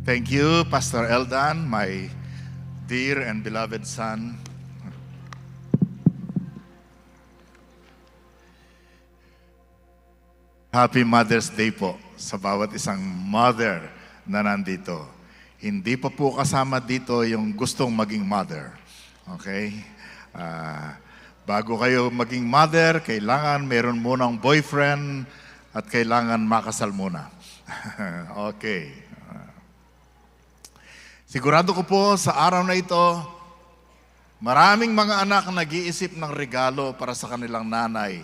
Thank you, Pastor Eldan, my dear and beloved son. Happy Mother's Day po sa bawat isang mother na nandito. Hindi pa po kasama dito yung gustong maging mother. Okay? Bago kayo maging mother, kailangan meron munang boyfriend at kailangan makasal muna. Okay. Sigurado ko po sa araw na ito, maraming mga anak nag-iisip ng regalo para sa kanilang nanay.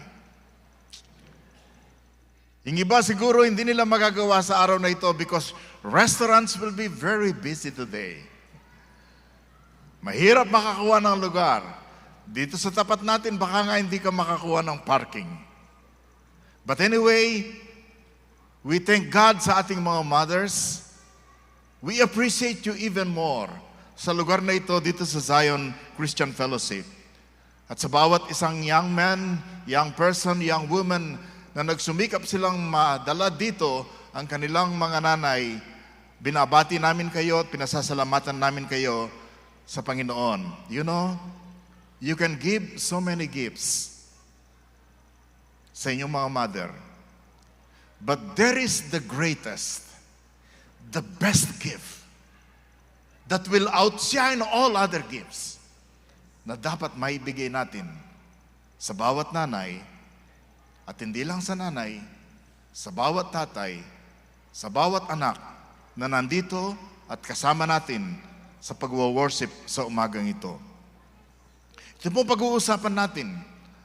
Yung iba siguro hindi nila magagawa sa araw na ito because restaurants will be very busy today. Mahirap makakuha ng lugar. Dito sa tapat natin, baka nga hindi ka makakuha ng parking. But anyway, we thank God sa ating mga mothers. We appreciate you even more sa lugar na ito dito sa Zion Christian Fellowship. At sa bawat isang young man, young person, young woman na nagsumikap silang madala dito ang kanilang mga nanay, binabati namin kayo at pinasasalamatan namin kayo sa Panginoon. You know, you can give so many gifts sa inyong mga mother. But there is the greatest, the best gift that will outshine all other gifts na dapat maibigay natin sa bawat nanay at hindi lang sa nanay, sa bawat tatay, sa bawat anak na nandito at kasama natin sa pag-worship sa umagang ito. Ito po pag-uusapan natin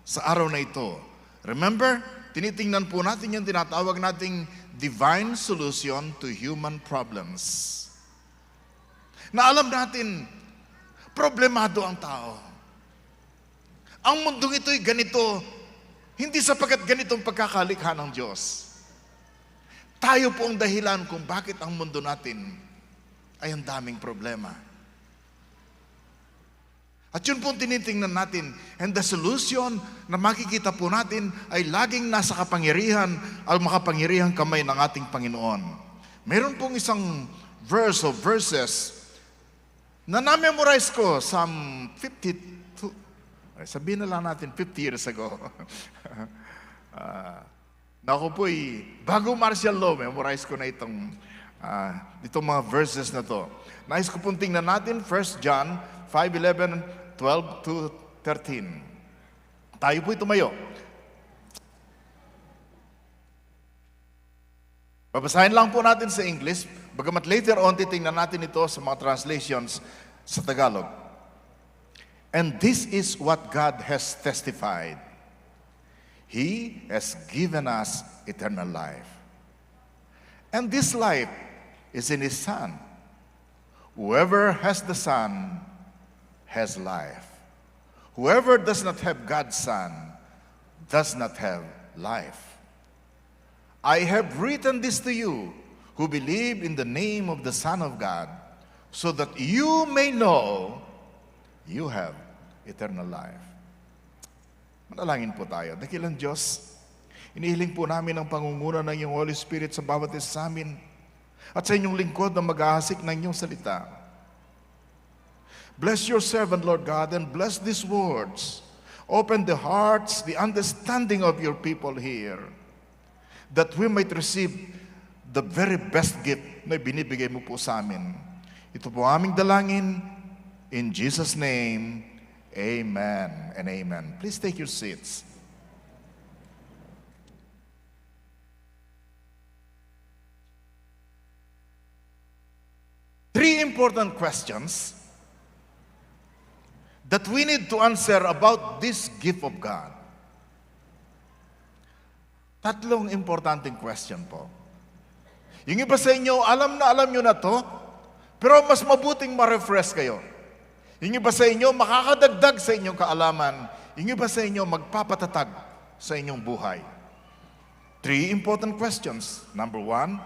sa araw na ito. Remember, tinitingnan po natin yung tinatawag nating divine solution to human problems. Na alam natin, problemado ang tao. Ang mundong ito'y ganito, hindi sapagkat ganitong pagkakalikha ng Diyos. Tayo po ang dahilan kung bakit ang mundo natin ay ang daming problema. At yun po tinitingnan natin. And the solution na makikita po natin ay laging nasa kapangyarihan ang makapangyarihang kamay ng ating Panginoon. Meron pong isang verse o verses na na-memorize ko, Psalm 52. Sabihin na lang natin 50 years ago. Naku po'y, bago martial law, memorize ko na itong mga verses na to. Nais ko pong tingnan natin, 1 John 5:11, 12 to 13. Tayo po'y tumayo. Babasahin lang po natin sa English, bagamat later on titingnan natin ito sa mga translations sa Tagalog. And this is what God has testified. He has given us eternal life. And this life is in His Son. Whoever has the Son has life. Whoever does not have God's Son does not have life. I have written this to you who believe in the name of the Son of God, so that you may know you have eternal life. Manalangin po tayo. Dakilang Diyos, inihiling po namin ang pangunguna ng iyong Holy Spirit sa bawat isa sa amin at sa inyong lingkod na mag-ahasik ng inyong salita. Bless your servant, Lord God, and bless these words. Open the hearts, the understanding of your people here, that we might receive the very best gift na binibigay mo po sa amin. Ito po aming dalangin. In Jesus' name, amen and amen. Please take your seats. Three important questions that we need to answer about this gift of God. Tatlong importanteng question po. Yung iba sa inyo, alam nyo na to, pero mas mabuting ma-refresh kayo. Yung iba sa inyo, makakadagdag sa inyong kaalaman. Yung iba sa inyo, magpapatatag sa inyong buhay. Three important questions. Number one,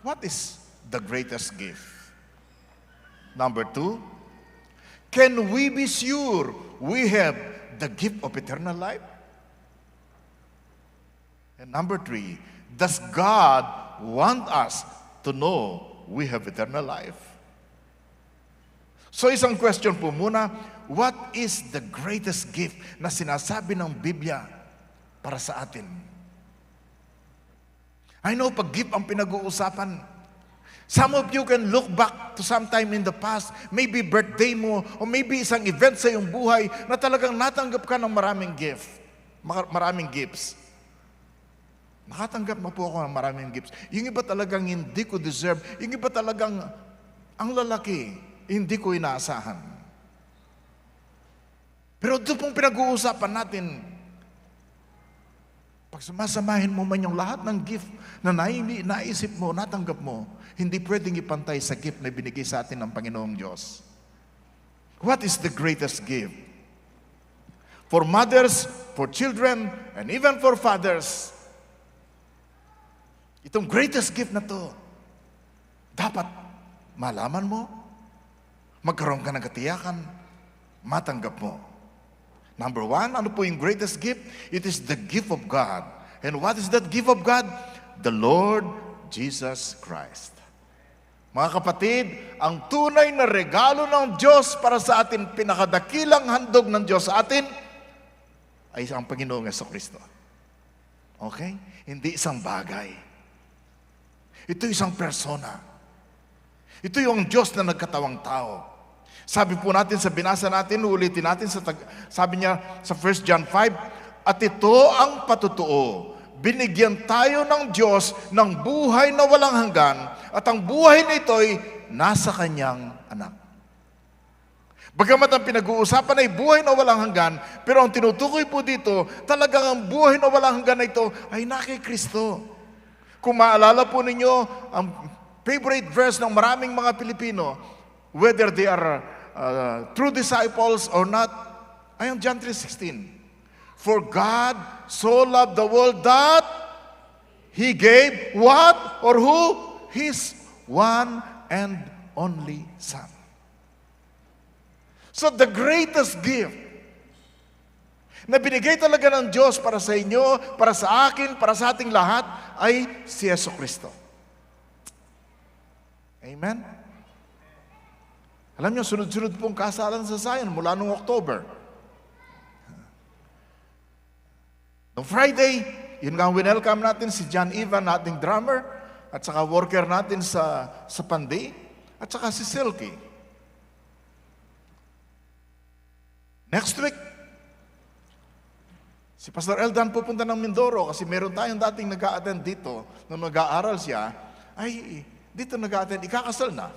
what is the greatest gift? Number two, can we be sure we have the gift of eternal life? And number three, does God want us to know we have eternal life. So isang question po muna, what is the greatest gift na sinasabi ng Biblia para sa atin? I know pag gift ang pinag-uusapan, some of you can look back to sometime in the past, maybe birthday mo, o maybe isang event sa iyong buhay na talagang natanggap ka ng maraming gifts. Nakatanggap mo po ako ng maraming gifts. Yung iba talagang hindi ko deserve, yung iba talagang ang lalaki, hindi ko inaasahan. Pero ito pong pinag-uusapan natin, pag sumasamahin mo man yung lahat ng gift na naisip mo, natanggap mo, hindi pwedeng ipantay sa gift na binigay sa atin ng Panginoong Diyos. What is the greatest gift? For mothers, for children, and even for fathers, itong greatest gift na to, dapat malaman mo, magkaroon ka ng katiyakan, matanggap mo. Number one, ano po yung greatest gift? It is the gift of God. And what is that gift of God? The Lord Jesus Christ. Mga kapatid, ang tunay na regalo ng Diyos para sa atin, pinakadakilang handog ng Diyos sa atin, ay ang Panginoong Jesucristo. Okay? Hindi isang bagay. Ito isang persona. Ito yung Diyos na nagkatawang tao. Sabi po natin sa binasa natin, ulitin natin, sabi niya sa 1 John 5, at ito ang patutuo, binigyan tayo ng Diyos ng buhay na walang hanggan, at ang buhay na ito'y nasa Kanyang anak. Bagamat ang pinag-uusapan ay buhay na walang hanggan, pero ang tinutukoy po dito, talagang ang buhay na walang hanggan na ito ay na kay Kristo. Kung maalala po ninyo, ang favorite verse ng maraming mga Pilipino, whether they are true disciples or not, ay ang John 3:16. For God so loved the world that He gave what or who? His one and only Son. So the greatest gift na binigay talaga ng Diyos para sa inyo, para sa akin, para sa ating lahat, ay si Jesucristo. Amen? Alam niyo, sunod-sunod pong kasalan sa Zion mula noong October. Noong Friday, yun nga welcome natin si John Ivan, ating drummer, at saka worker natin sa Panday, at saka si Silky. Next week, si Pastor Eldan pupunta ng Mindoro kasi meron tayong dating nag-a-attend dito, nung nag-aaral siya, ay dito nag-a-attend, ikakasal na.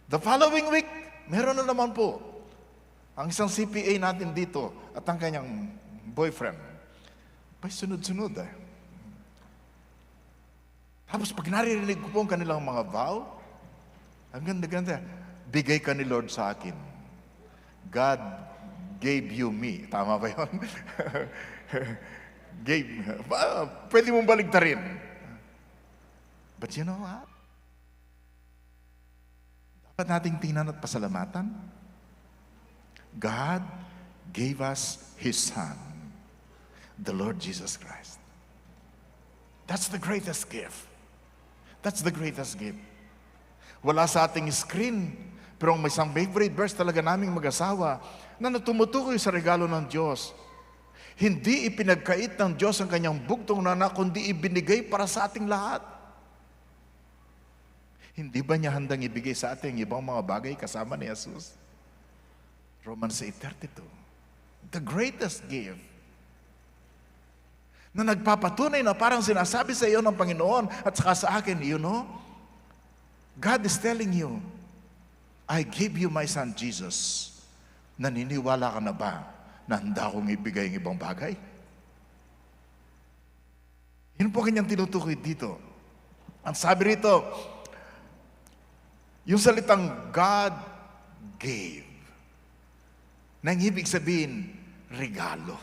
The following week, meron na naman po ang isang CPA natin dito at ang kanyang boyfriend. Ay, sunod-sunod eh. Tapos pag naririnig ko po ang kanilang mga vow, ang ganda-ganda, bigay ka ni Lord sa akin. God gave you me. Tama ba yun? Pwede mong baligtarin. But you know what? Dapat nating tingnan at pasalamatan. God gave us His Son, the Lord Jesus Christ. That's the greatest gift. That's the greatest gift. Wala sa ating screen, pero may isang favorite verse talaga naming mag-asawa na tumutukoy sa regalo ng Diyos. Hindi ipinagkait ng Diyos ang kanyang bugtong na anak, kundi ibinigay para sa ating lahat. Hindi ba niya handang ibigay sa ating ibang mga bagay kasama ni Jesus? Romans 8:32. The greatest gift na nagpapatunay na parang sinasabi sa iyo ng Panginoon at saka sa akin, you know, God is telling you, I give you my Son Jesus. Naniniwala ka na ba na handa kong ibigay ang ibang bagay? Yun po kanyang tinutukoy dito. Ang sabi rito, yung salitang God gave, nang ibig sabihin, regalo.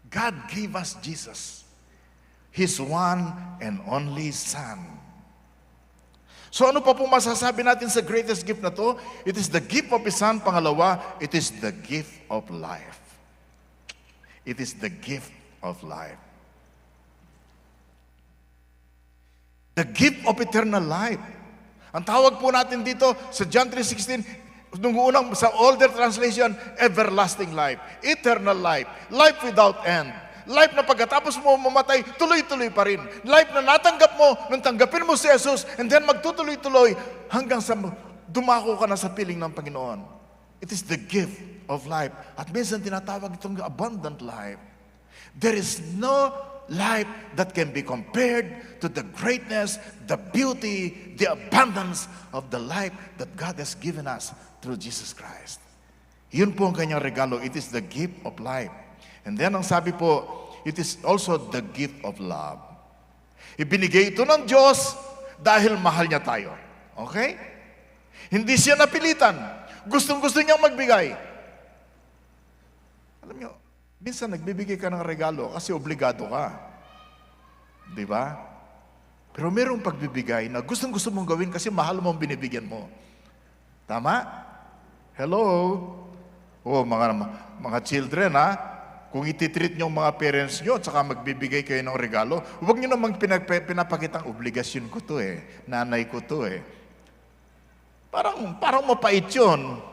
God gave us Jesus, His one and only Son. So ano pa po masasabi natin sa greatest gift na to? It is the gift of His Son. Pangalawa, it is the gift of life. It is the gift of life. The gift of eternal life. Ang tawag po natin dito sa John 3:16, nung unang sa older translation, everlasting life, eternal life, life without end. Life na pagkatapos mo mamatay, tuloy-tuloy pa rin. Life na natanggap mo, nung tanggapin mo si Jesus, and then magtutuloy-tuloy hanggang sa dumako ka na sa piling ng Panginoon. It is the gift of life. At minsan tinatawag itong abundant life. There is no life that can be compared to the greatness, the beauty, the abundance of the life that God has given us through Jesus Christ. Yun po ang kanyang regalo. It is the gift of life. And then ang sabi po, it is also the gift of love. Ibinigay ito ng Diyos dahil mahal niya tayo. Okay? Hindi siya napilitan. Gustong-gusto niyang magbigay. Alam niyo, minsan nagbibigay ka ng regalo kasi obligado ka. Di ba? Pero mayroong pagbibigay na gustong-gusto mong gawin kasi mahal mo ang binibigyan mo. Tama? Hello? Oh, mga children, ha? Kung ititreat niyo ang mga parents niyo at saka magbibigay kayo ng regalo, huwag niyo namang pinapakitang obligasyon ko to nanay ko to Parang mapait yun.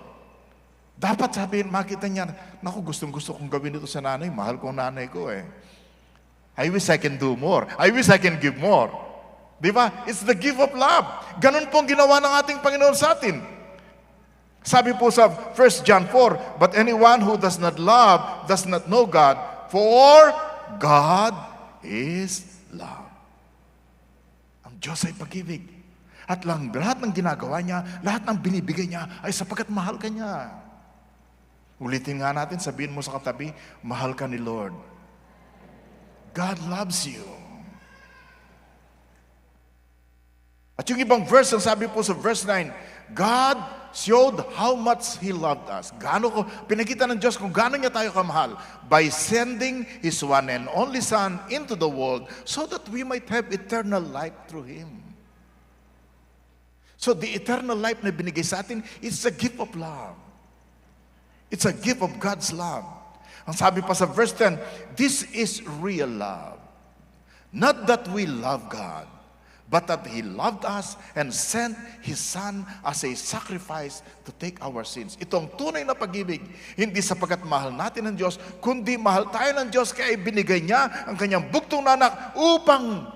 Dapat sabihin, makita niya, naku, gustong-gusto kong gawin ito sa nanay, mahal ko ang nanay ko I wish I can do more. I wish I can give more. Di ba? It's the gift of love. Ganun po ang ginawa ng ating Panginoon sa atin. Sabi po sa 1 John 4, but anyone who does not love does not know God, for God is love. Ang Diyos ay pag-ibig. At lahat ng ginagawa niya, lahat ng binibigay niya ay sapagkat mahal ka niya. Ulitin nga natin, sabihin mo sa katabi, mahal ka ni Lord. God loves you. At yung ibang verse, ang sabi po sa verse 9, God showed how much He loved us. Pinakita ng Diyos kung gaano niya tayo kamahal by sending His one and only Son into the world so that we might have eternal life through Him. So the eternal life na binigay sa atin is a gift of love. It's a gift of God's love. Ang sabi pa sa verse 10, this is real love. Not that we love God, but that He loved us and sent His Son as a sacrifice to take our sins. Ito ang tunay na pag-ibig. Hindi sapagkat mahal natin ang Diyos, kundi mahal tayo ng Diyos kaya binigay niya ang kanyang buktong na anak upang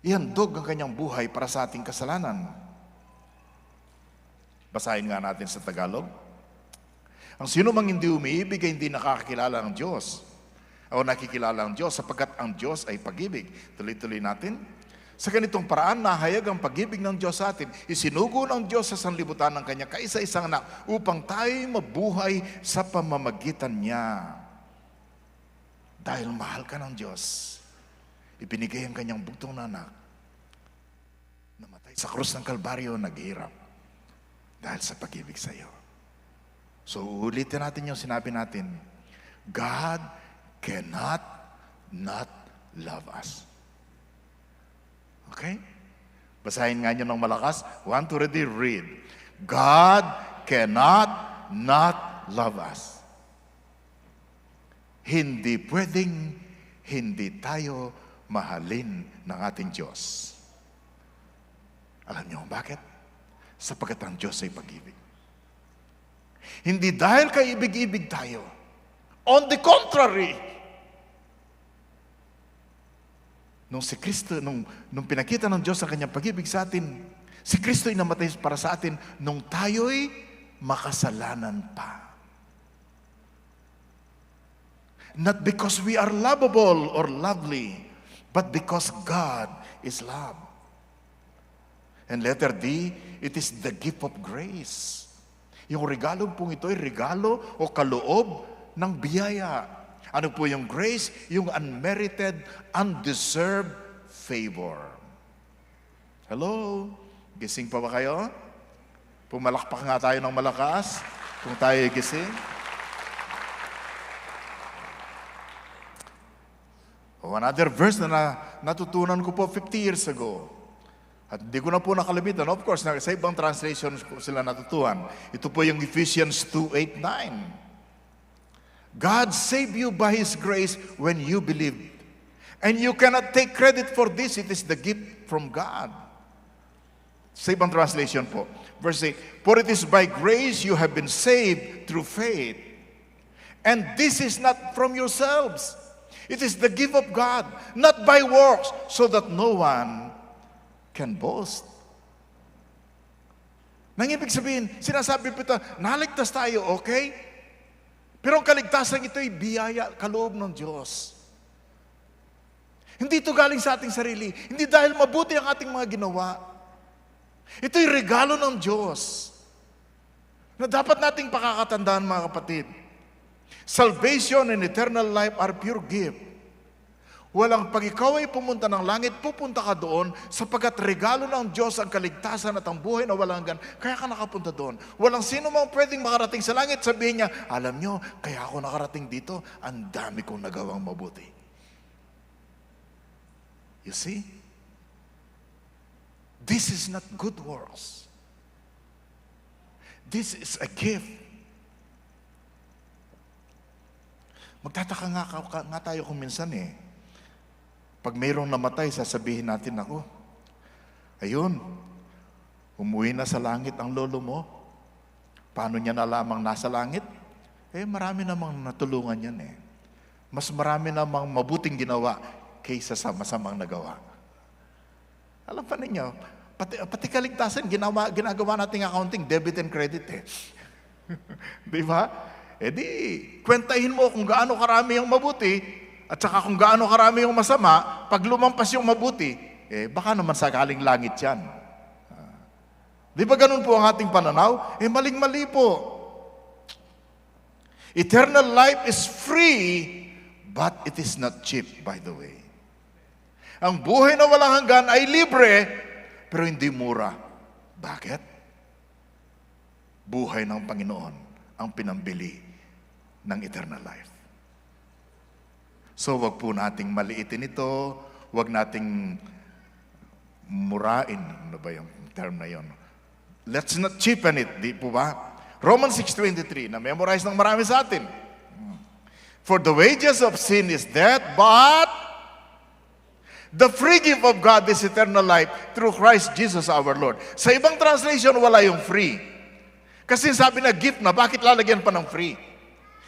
ihandog ang kanyang buhay para sa ating kasalanan. Basahin nga natin sa Tagalog. Ang sino mang hindi umiibig ay hindi nakakakilala ng Diyos o nakikilala ang Diyos sapagkat ang Diyos ay pag-ibig. Tuloy-tuloy natin. Sa ganitong paraan, nahayag ang pag-ibig ng Diyos sa atin. Isinugo ng Diyos sa sanlibutan ng kanyang kaisa-isang anak upang tayo'y mabuhay sa pamamagitan niya. Dahil mahal ka ng Diyos, ibinigay ang kanyang buktong na anak. Namatay sa krus ng Kalbaryo, naghirap dahil sa pag-ibig sa iyo. So, ulitin natin yung sinabi natin, God cannot not love us. Okay? Basahin nga nyo ng malakas. 1, 2, ready, read. God cannot not love us. Hindi pwedeng hindi tayo mahalin ng ating Diyos. Alam niyo kung bakit? Sapagkat ang Diyos ay pag-ibig. Hindi dahil kaibig-ibig tayo. On the contrary, nung si Kristo, nung pinakita ng Diyos ang kanyang pag-ibig sa atin, si Kristo ay namatay para sa atin nung tayo'y makasalanan pa. Not because we are lovable or lovely, but because God is love. And letter D, it is the gift of grace. Yung regalo pong ito ay regalo o kaloob ng biyaya. Ano po yung grace? Yung unmerited, undeserved favor. Hello? Gising pa ba kayo? Pumalakpak nga tayo ng malakas kung tayo gising. Another verse na natutunan ko po 50 years ago. At hindi ko na po nakalimutan. Of course, sa ibang translations ko sila natutuhan. Ito po yung Ephesians 2:8-9. God saved you by His grace when you believed. And you cannot take credit for this. It is the gift from God. Sa ibang translation po. Verse 8, for it is by grace you have been saved through faith. And this is not from yourselves. It is the gift of God, not by works, so that no one can boast. Nang ibig sabihin, sinasabi po ito, naligtas tayo, okay? Pero ang kaligtasan ito ay biyaya, kaloob ng Diyos. Hindi ito galing sa ating sarili. Hindi dahil mabuti ang ating mga ginawa. Ito'y regalo ng Diyos na dapat nating pakakatandaan, mga kapatid. Salvation and eternal life are pure gift. Walang pag ikaw ay pumunta ng langit, pupunta ka doon sapagkat regalo ng Diyos ang kaligtasan at ang buhay na walang hanggan. Kaya ka nakapunta doon. Walang sino mang pwedeng makarating sa langit. Sabihin niya, alam nyo, kaya ako nakarating dito, ang dami kong nagawang mabuti. You see? This is not good works. This is a gift. Magtataka nga tayo kung minsan pag mayroong namatay, sasabihin natin, ako, ayun, umuwi na sa langit ang lolo mo. Paano niya nalamang nasa langit? Marami namang natulungan yan Mas marami namang mabuting ginawa kaysa sa masamang nagawa. Alam pa ninyo, pati kaligtasan, ginagawa nating accounting, debit and credit Di ba? Kwentahin mo kung gaano karami yung mabuti at saka kung gaano karami yung masama. Pag lumampas yung mabuti, baka naman sakaling langit yan. Di ba ganun po ang ating pananaw? Maling-mali po. Eternal life is free, but it is not cheap, by the way. Ang buhay na walang hanggan ay libre, pero hindi mura. Bakit? Buhay ng Panginoon ang pinambili ng eternal life. So, wag po nating maliitin ito, wag nating murain. Ano ba yung term na yon? Let's not cheapen it, di po ba? Romans 6:23, na-memorize ng marami sa atin. For the wages of sin is death, but the free gift of God is eternal life through Christ Jesus our Lord. Sa ibang translation, wala yung free. Kasi sabi na gift na, bakit lalagyan pa ng free?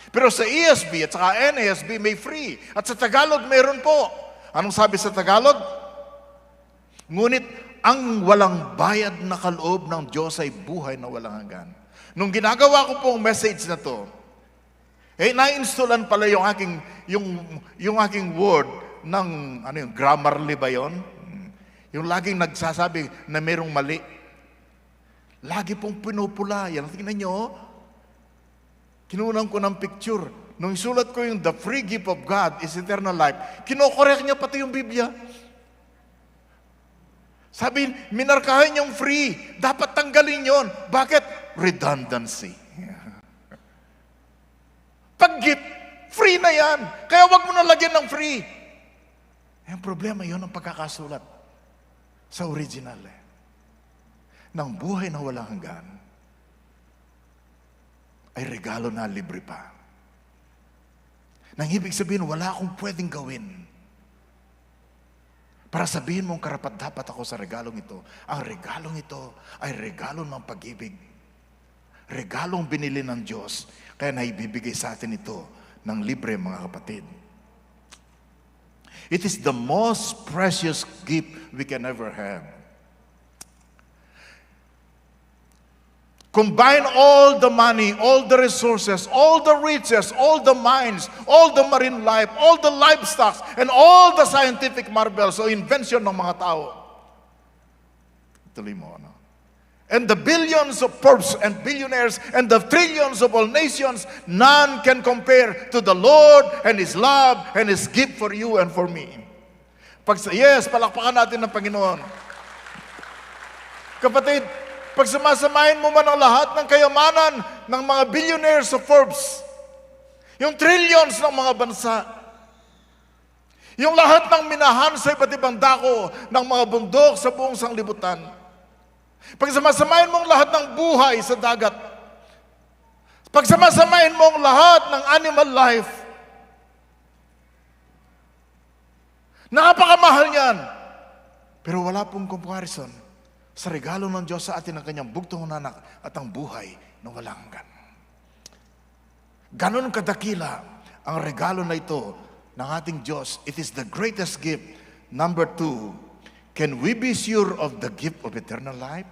Pero sa ESV at saka NASB may free. At sa Tagalog meron po. Anong sabi sa Tagalog? Ngunit ang walang bayad na kaloob ng Diyos ay buhay na walang hanggan. Nung ginagawa ko pong message na to, na-installan pala yung aking word ng Grammarly ba yun? Yung laging nagsasabi na merong mali. Lagi pong pinupula. Yan, tingnan nyo. Kinunan ko ng picture. Nung isulat ko yung the free gift of God is eternal life, kinokorek niya pati yung Biblia. Sabihin, minarkahan yung free. Dapat tanggalin yon. Bakit? Redundancy. Pag gift, free na yan. Kaya wag mo na lagyan ng free. Ang problema yon ang pagkakasulat sa original ng buhay na walang hanggan ay regalo na libre pa. Nang ibig sabihin, wala akong pwedeng gawin para sabihin mong karapat-dapat ako sa regalong ito. Ang regalong ito ay regalo ng pag-ibig. Regalong binili ng Diyos. Kaya naibibigay sa atin ito ng libre, mga kapatid. It is the most precious gift we can ever have. Combine all the money, all the resources, all the riches, all the mines, all the marine life, all the livestock, and all the scientific marvels o invention ng mga tao. Tuloy mo, ano? And the billions of Forbes and billionaires and the trillions of all nations, none can compare to the Lord and His love and His gift for you and for me. Yes, palakpakan natin ng Panginoon. Kapatid, pag sumasamahin mo man ang lahat ng kayamanan ng mga billionaires of Forbes, yung trillions ng mga bansa, yung lahat ng minahan sa iba't ibang dako ng mga bundok sa buong sanglibutan, pag sumasamahin mo ang lahat ng buhay sa dagat, pag sumasamahin mo ang lahat ng animal life, Napakamahal niyan. Pero wala pong comparison sa regalo ng Diyos sa atin ng kanyang bugtong na anak at ang buhay na walang hanggan. Ganon kadakila ang regalo na ito ng ating Diyos. It is the greatest gift. Number 2, can we be sure of the gift of eternal life?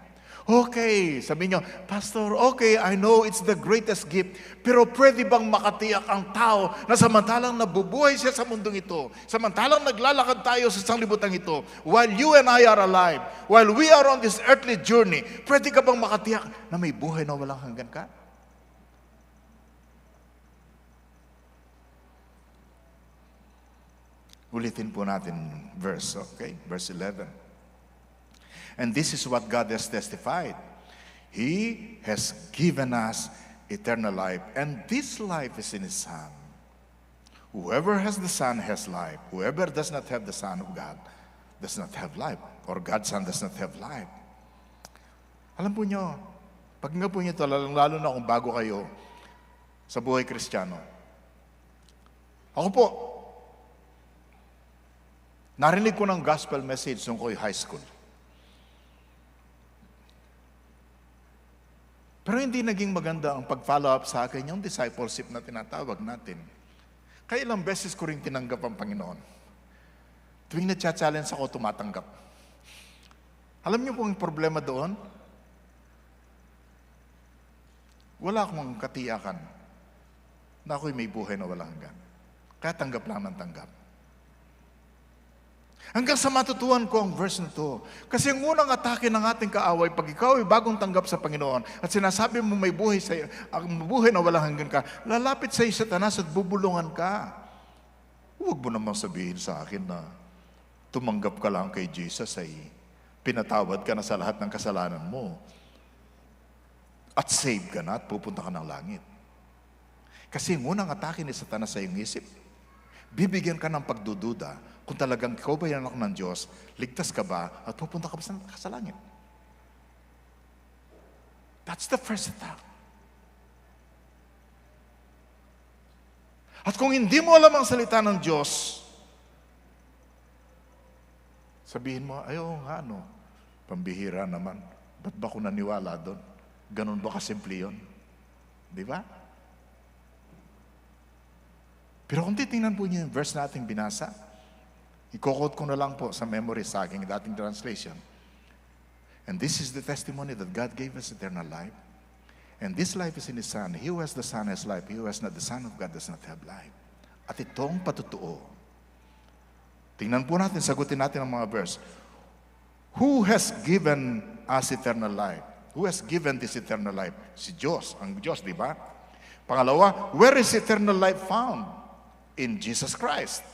Okay, sabi nyo, Pastor, okay, I know it's the greatest gift, pero pwede bang makatiyak ang tao na samantalang nabubuhay siya sa mundong ito, samantalang naglalakad tayo sa sanglibutan ito, while you and I are alive, while we are on this earthly journey, pwede ka bang makatiyak na may buhay na walang hanggan ka? Ulitin po natin verse, okay? Verse 11. And this is what God has testified. He has given us eternal life, and this life is in His Son. Whoever has the Son has life. Whoever does not have the Son of God does not have life, or God's Son does not have life. Alam po nyo, pakinggan po nyo ito, lalo na kung bago kayo sa buhay Kristiyano. Ako po, narinig ko ng gospel message nung ko'y high school. Pero hindi naging maganda ang pag-follow up sa akin, yung discipleship na tinatawag natin. Kaya ilang beses ko rin tinanggap ang Panginoon. Tuwing na-challenge ako, tumatanggap. Alam niyo po ang problema doon? Wala akong katiyakan na ako'y may buhay na walang hanggan. Kaya tanggap lang ng tanggap. Hanggang sa matutuhan ko ang verse na to. Kasi ang unang atake ng ating kaaway, pag ikaw ay bagong tanggap sa Panginoon at sinasabi mo may buhay sa iyo, ang buhay na walang hanggan ka, lalapit sa iyo Satanas at bubulungan ka. Huwag mo namang sabihin sa akin na tumanggap ka lang kay Jesus ay pinatawad ka na sa lahat ng kasalanan mo at save ka na at pupunta ka ng langit. Kasi ang unang atake ni Satanas sa iyong isip, bibigyan ka ng pagdududa kung talagang ikaw ba yung anak ng Diyos, ligtas ka ba, at pupunta ka ba sa langit. That's the first attack. At kung hindi mo alam ang salita ng Diyos, sabihin mo, ayaw nga ano, pambihira naman. Ba't ba ko naniwala doon? Ganun ba kasimple yun? Di ba? Pero kung titingnan po niyo yung verse na ating binasa, i-quote ko na lang po sa memory sa aking dating translation. And this is the testimony that God gave us eternal life. And this life is in His Son. He who has the Son has life. He who has not the Son of God does not have life. At itong patutuo. Tingnan po natin, sagutin natin ang mga verse. Who has given us eternal life? Who has given this eternal life? Si Diyos. Ang Diyos, di ba? Pangalawa, where is eternal life found? In Jesus Christ.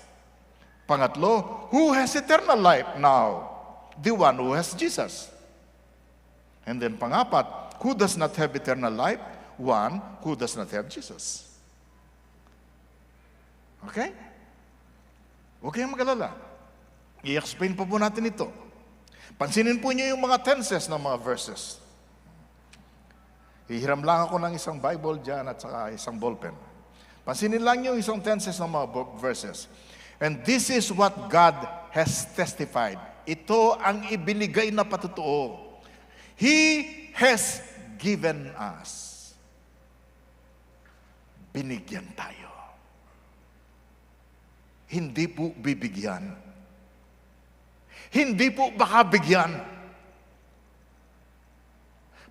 Pangatlo, who has eternal life now? The one who has Jesus. And then pangapat, who does not have eternal life? One who does not have Jesus. Okay? Huwag kayong mag-alala. I-explain pa po natin ito. Pansinin po niyo yung mga tenses ng mga verses. Hihiram lang ako ng isang Bible dyan at saka isang ballpen. Pansinin lang yung isang tenses ng mga verses. And this is what God has testified. Ito ang ibinigay na patutuo. He has given us. Binigyan tayo. Hindi po bibigyan. Hindi po baka bigyan.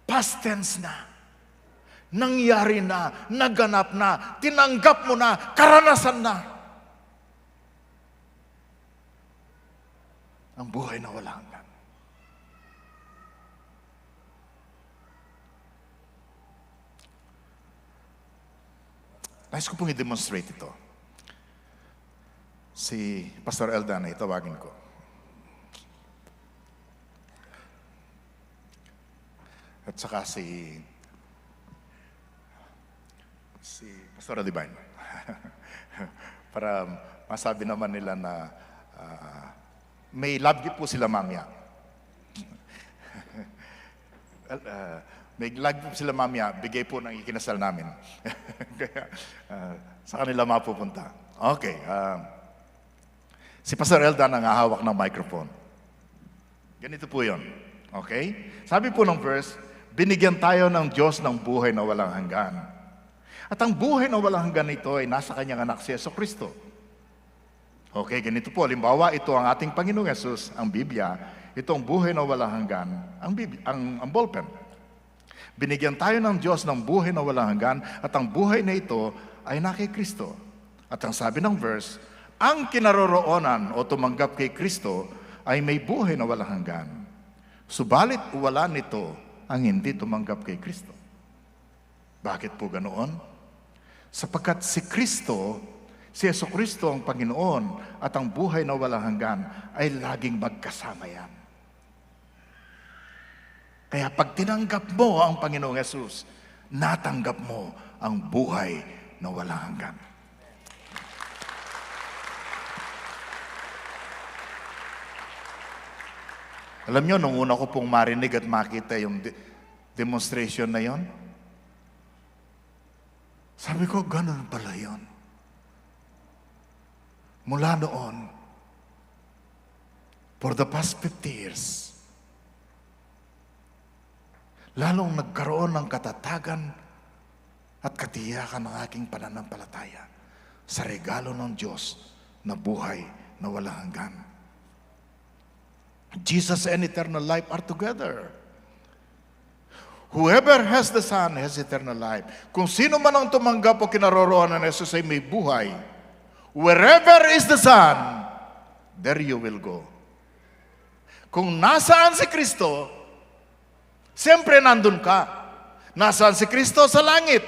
Past tense na. Nangyari na, naganap na, tinanggap mo na, karanasan na. Ang buhay na walang hanggan. Nais ko pong i-demonstrate ito. Si Pastor Eldan ay tawagin ko. At saka si Pastor Divine. Para masabi naman nila na may love gift po sila mamaya. May love gift sila mamaya, bigay po ng ikinasal namin. Kaya sa kanila mapupunta. Okay. Si Pastor Eldan ang hahawak ng microphone. Ganito po yun. Okay? Sabi po ng verse, binigyan tayo ng Diyos ng buhay na walang hanggan. At ang buhay na walang hanggan ito ay nasa kanyang anak si Jesucristo. Okay, ganito po. Halimbawa, ito ang ating Panginoong Yesus, ang Biblia. Ito ang buhay na walang hanggan, ang ballpen. Binigyan tayo ng Diyos ng buhay na walang hanggan at ang buhay na ito ay na kay Kristo. At ang sabi ng verse, ang kinaroroonan o tumanggap kay Kristo ay may buhay na walang hanggan. Subalit wala nito ang hindi tumanggap kay Kristo. Bakit po ganoon? Sapagkat si Kristo, si Jesucristo ang Panginoon at ang buhay na walang hanggan ay laging magkasama yan. Kaya pag tinanggap mo ang Panginoong Yesus, natanggap mo ang buhay na walang hanggan. Alam nyo, nung una ko pong marinig at makita yung demonstration na yon, sabi ko, ganun pala yon. Mula noon, for the past 50 years, lalong nagkaroon ng katatagan at katiyakan ng aking pananampalataya sa regalo ng Diyos na buhay na walang hanggan. Jesus and eternal life are together. Whoever has the Son has eternal life. Kung sino man ang tumanggap o kinaroroonan ng Jesus ay may buhay. Wherever is the Son, there you will go. Kung nasaan si Kristo, siyempre nandun ka. Nasaan si Kristo? Sa langit.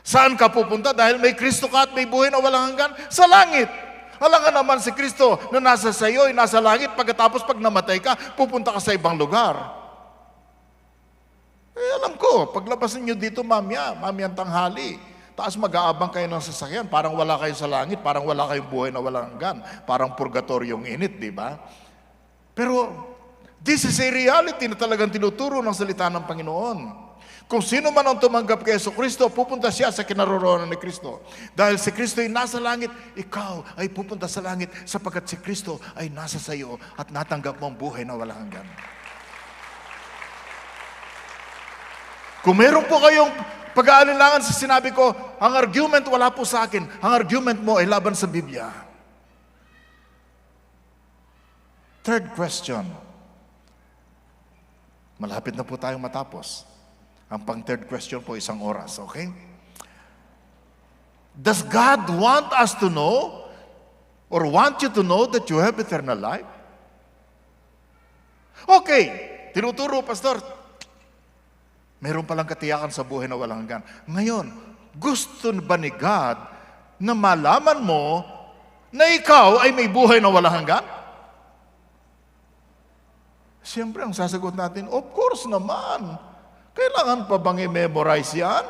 Saan ka pupunta? Dahil may Kristo ka at may buhay na walang hanggan? Sa langit. Alam nga naman si Kristo na nasa sayo ay nasa langit, pagkatapos pag namatay ka, pupunta ka sa ibang lugar. Alam ko, paglabas ninyo dito mamaya tanghali, taas mag-aabang kayo ng sasakyan, parang wala kayo sa langit, parang wala kayong buhay na walang hanggan, parang purgatoryong init, di ba? Pero, this is a reality na talagang tinuturo ng salita ng Panginoon. Kung sino man ang tumanggap kay Jesucristo, pupunta siya sa kinaroroonan ni Kristo. Dahil si Kristo ay nasa langit, ikaw ay pupunta sa langit sapagkat si Kristo ay nasa sayo at natanggap mo ang buhay na walang hanggan. Kung meron po kayong pag-aalinlangan sa sinabi ko, ang argument wala po sa akin. Ang argument mo ay laban sa Biblia. Third question. Malapit na po tayong matapos. Ang pang-third question po, 1 oras, okay? Does God want us to know or want you to know that you have eternal life? Okay, tinuturo, Pastor. Meron palang katiyakan sa buhay na walang hanggan. Ngayon, gusto ba ni God na malaman mo na ikaw ay may buhay na walang hanggan? Siyempre, ang sasagot natin, of course naman. Kailangan pa bang i-memorize yan?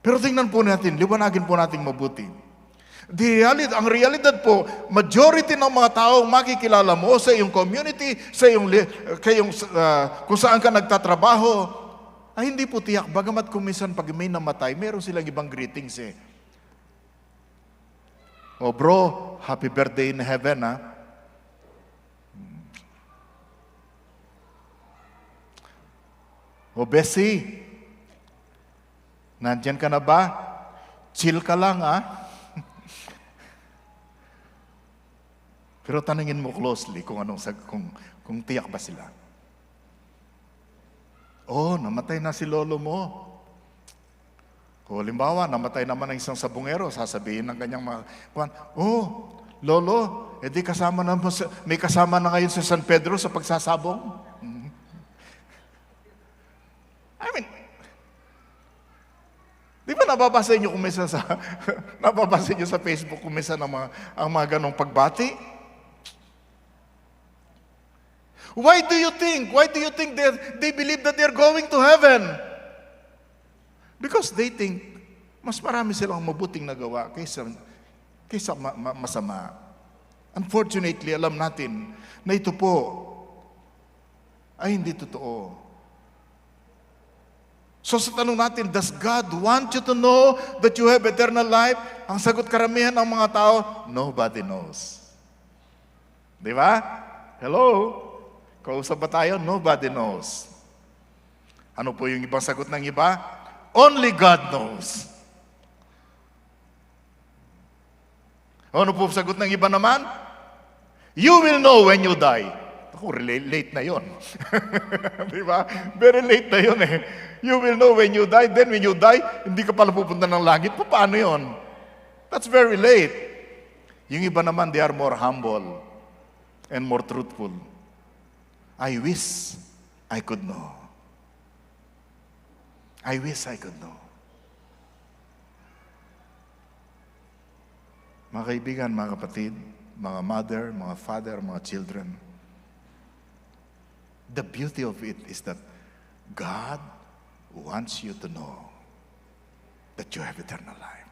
Pero tingnan po natin, liwanagin po natin mabuti. Ang realidad po, majority ng mga taong makikilala mo sa iyong community, sa iyong kung saan ka nagtatrabaho, ay hindi po tiyak. Bagamat kung minsan pag may namatay, meron silang ibang greetings eh. Oh bro, happy birthday in heaven ha. O Bessie, nandyan ka na ba? Chill ka lang, ha? Pero tanungin mo closely kung tiyak ba sila. Oh, namatay na si lolo mo. O halimbawa, namatay naman ang isang sabungero, sasabihin ng kanyang mga, oh, lolo, edi may kasama na ngayon sa San Pedro sa pagsasabong. Di ba nababasa niyo kung minsan nababasa niyo sa Facebook kung minsan ang mga ganong pagbati? Why do you think they believe that they're going to heaven? Because they think mas marami silang mabuting nagawa kaysa masama. Unfortunately, alam natin na ito po ay hindi totoo. So sa tanong natin, does God want you to know that you have eternal life? Ang sagot karamihan ng mga tao, nobody knows. Di ba? Hello? Kausap ba tayo? Nobody knows. Ano po yung ibang sagot ng iba? Only God knows. Ano po sagot ng iba naman? You will know when you die. Ako, late na yon. Di ba? Very late na yon eh. You will know when you die. Then when you die, hindi ka pala pupunta ng langit. Paano yon? That's very late. Yung iba naman, they are more humble and more truthful. I wish I could know. I wish I could know. Mga kaibigan, mga kapatid, mga mother, mga father, mga children, the beauty of it is that God wants you to know that you have eternal life.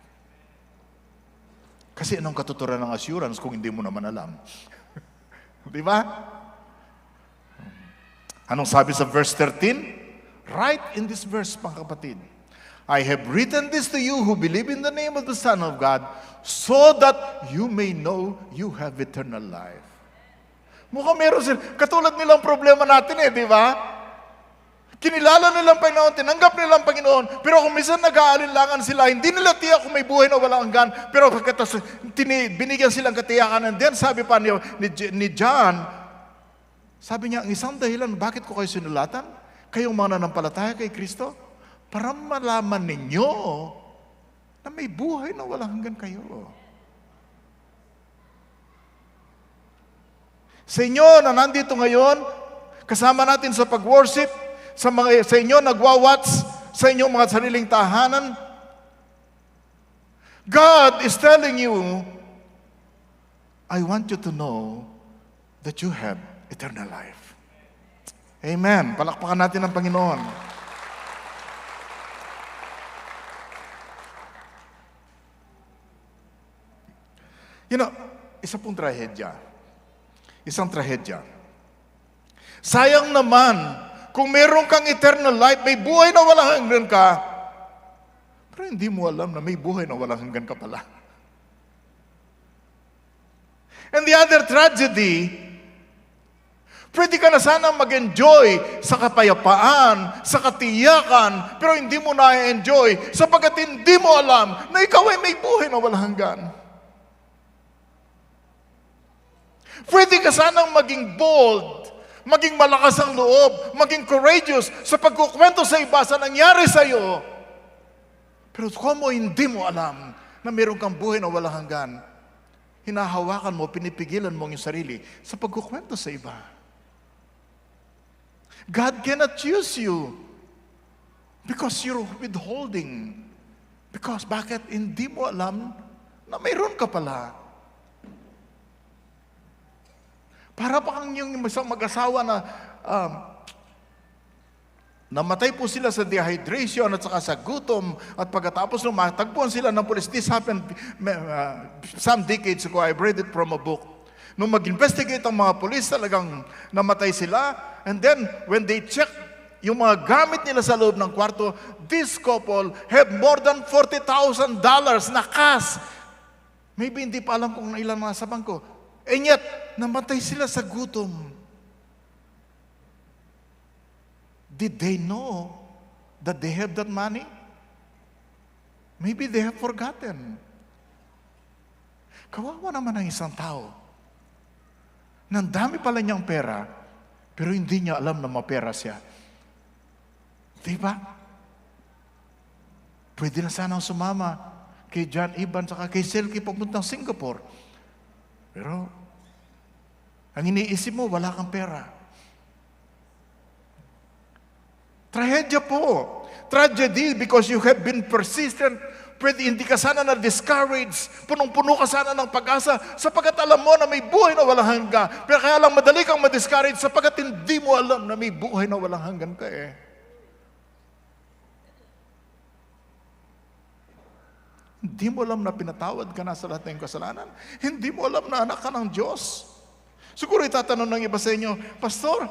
Kasi anong katuturan ng assurance kung hindi mo naman alam? Di ba? Anong sabi sa verse 13? Right in this verse, mga kapatid, I have written this to you who believe in the name of the Son of God, so that you may know you have eternal life. Mukhang meron sila. Katulad nilang problema natin di ba? Kinilala nilang Panginoon, tinanggap nilang Panginoon, pero kung minsan nag-aalinlangan sila, hindi nila tiyak kung may buhay na walang hanggan, pero pagkatapos binigyan silang katiyakan, and then sabi pa ni John, sabi niya, ang isang dahilan, bakit ko kayo sinulatan? Kayong mga nanampalataya kay Kristo, para malaman ninyo na may buhay na walang hanggan kayo. Sa inyo na nandito ngayon, kasama natin sa pag-worship, sa inyo nagwa-watch, sa inyong mga sariling tahanan, God is telling you, I want you to know that you have eternal life. Amen. Palakpakan natin ang Panginoon. Isa pong trahedya. Isang trahedya. Sayang naman, kung meron kang eternal life, may buhay na walang hanggan ka, pero hindi mo alam na may buhay na walang hanggan ka pala. And the other tragedy, pwede ka na sana mag-enjoy sa kapayapaan, sa katiyakan, pero hindi mo na-enjoy sapagkat hindi mo alam na ikaw ay may buhay na walang hanggan. Pwede ka sanang maging bold, maging malakas ang loob, maging courageous sa pagkukwento sa iba sa nangyari sa iyo. Pero kung hindi mo alam na meron kang buhay na walang hanggan, hinahawakan mo, pinipigilan mo yung sarili sa pagkukwento sa iba. God cannot use you because you're withholding. Because bakit hindi mo alam na mayroon ka pala? Para pa kang yung isang mag-asawa na namatay po sila sa dehydration at saka sa gutom at pagkatapos matagpuan sila ng police. This happened some decades ago. I read it from a book. Nung mag-investigate ang mga police, talagang namatay sila. And then, when they check yung mga gamit nila sa loob ng kwarto, this couple have more than $40,000 na cash. Maybe hindi pa alam kung ilan nasa bangko. And yet, namatay sila sa gutom. Did they know that they have that money? Maybe they have forgotten. Kawawa naman ang isang tao. Nang dami pala niyang pera, pero hindi niya alam na mapera siya. Diba? Pwede na sanang sumama kay John Iban saka kay Selkie papuntang Singapore. Pero, ang iniisip mo, wala kang pera. Trahedya po. Tragedy because you have been persistent. Pwede hindi ka sana na-discourage. Punong-puno ka sana ng pag-asa sapagkat alam mo na may buhay na walang hanggan. Pero kaya lang madali kang ma-discourage sapagkat hindi mo alam na may buhay na walang hanggan ka Hindi mo alam na pinatawad ka na sa lahat ng kasalanan. Hindi mo alam na anak ka ng Diyos. Siguro itatanong ng iba sa inyo, Pastor,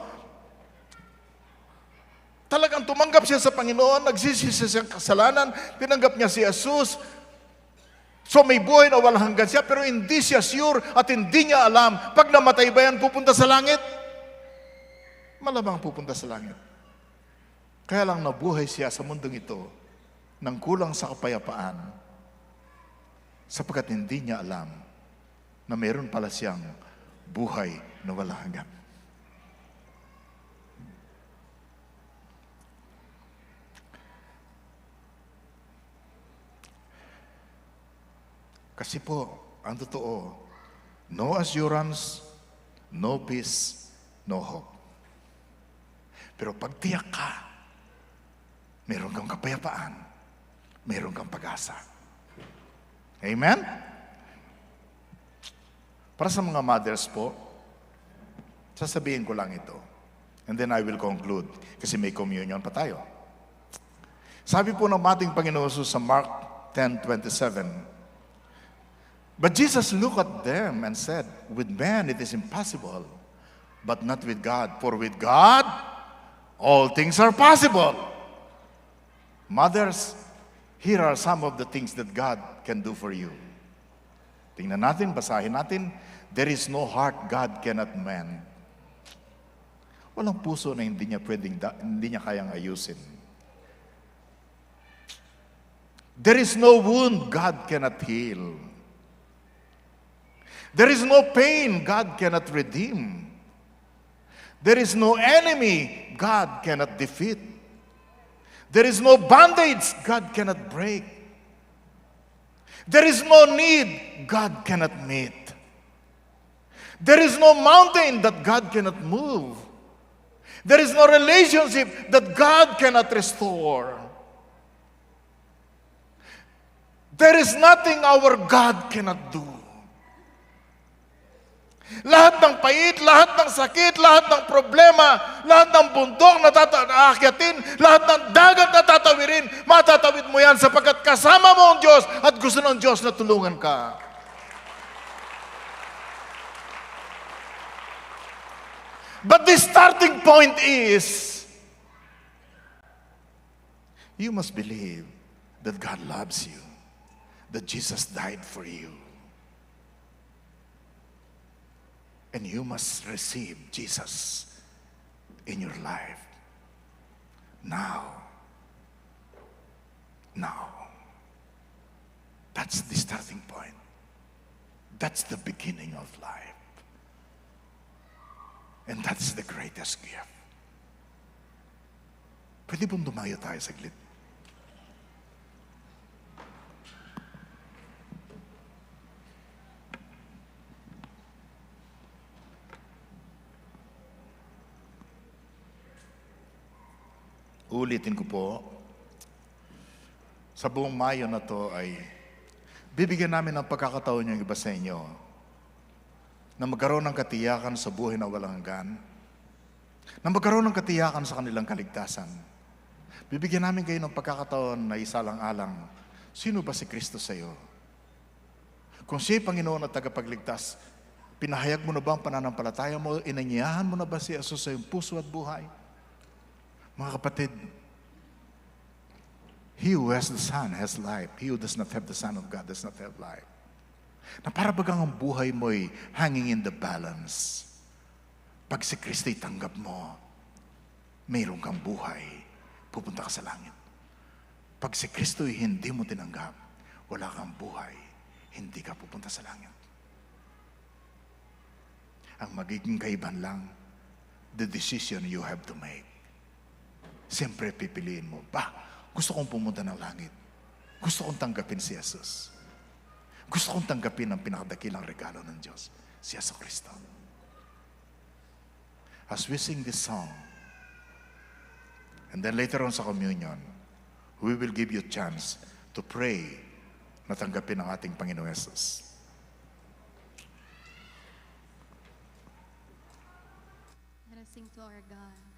Talagang tumanggap siya sa Panginoon, nagsisi siya sa kasalanan, tinanggap niya si Jesus. So may buhay na walang hanggan siya, pero hindi siya sure at hindi niya alam, pag namatay ba yan, pupunta sa langit? Malamang pupunta sa langit. Kaya lang nabuhay siya sa mundong ito nang kulang sa kapayapaan, sapagkat hindi niya alam na meron pala siyang buhay na walang hanggan. Kasi po, ang totoo, no assurance, no peace, no hope. Pero pag tiyak ka, meron kang kapayapaan, meron kang pag-asa. Amen? Para sa mga mothers po, sasabihin ko lang ito. And then I will conclude, kasi may communion pa tayo. Sabi po ng ating Panginoon Jesus sa Mark 10:27, but Jesus looked at them and said, with man it is impossible, but not with God. For with God, all things are possible. Mothers, here are some of the things that God can do for you. Tingnan natin, basahin natin. There is no heart God cannot mend. Walang puso na hindi niya kayang ayusin. There is no wound God cannot heal. There is no pain God cannot redeem. There is no enemy God cannot defeat. There is no bondage God cannot break. There is no need God cannot meet. There is no mountain that God cannot move. There is no relationship that God cannot restore. There is nothing our God cannot do. Lahat ng pait, lahat ng sakit, lahat ng problema, lahat ng bundok na aakyatin, lahat ng dagat na tatawirin, matatawid mo yan sapagkat kasama mo ang Diyos at gusto ng Diyos na tulungan ka. But the starting point is, you must believe that God loves you, that Jesus died for you. And you must receive Jesus in your life. Now. That's the starting point. That's the beginning of life. And that's the greatest gift. Pwede pong dumayo tayo saglit. Ulitin ko po, sa buong Mayo na to ay bibigyan namin ng pagkakataon yung iba sa inyo na magkaroon ng katiyakan sa buhay na walang hanggan, na magkaroon ng katiyakan sa kanilang kaligtasan. Bibigyan namin kayo ng pagkakataon na isalang-alang, sino ba si Kristo sa iyo? Kung siya'y Panginoon at tagapagligtas, pinahayag mo na ba ang pananampalataya mo? Inanyayahan mo na ba si Jesus sa iyong puso at buhay? Mga kapatid, he who has the Son has life. He who does not have the Son of God does not have life. Na para bagang ang buhay mo'y hanging in the balance. Pag si Kristo'y tanggap mo, mayroon kang buhay, pupunta ka sa langit. Pag si Kristo'y hindi mo tinanggap, wala kang buhay, hindi ka pupunta sa langit. Ang magiging kaiban lang, the decision you have to make. Siyempre pipiliin mo, gusto kong pumunta ng langit. Gusto kong tanggapin si Jesus. Gusto kong tanggapin ang pinakadakilang regalo ng Diyos, si Yesu Cristo. As we sing this song, and then later on sa communion, we will give you a chance to pray na tanggapin ang ating Panginoon Jesus. Let us sing to our God.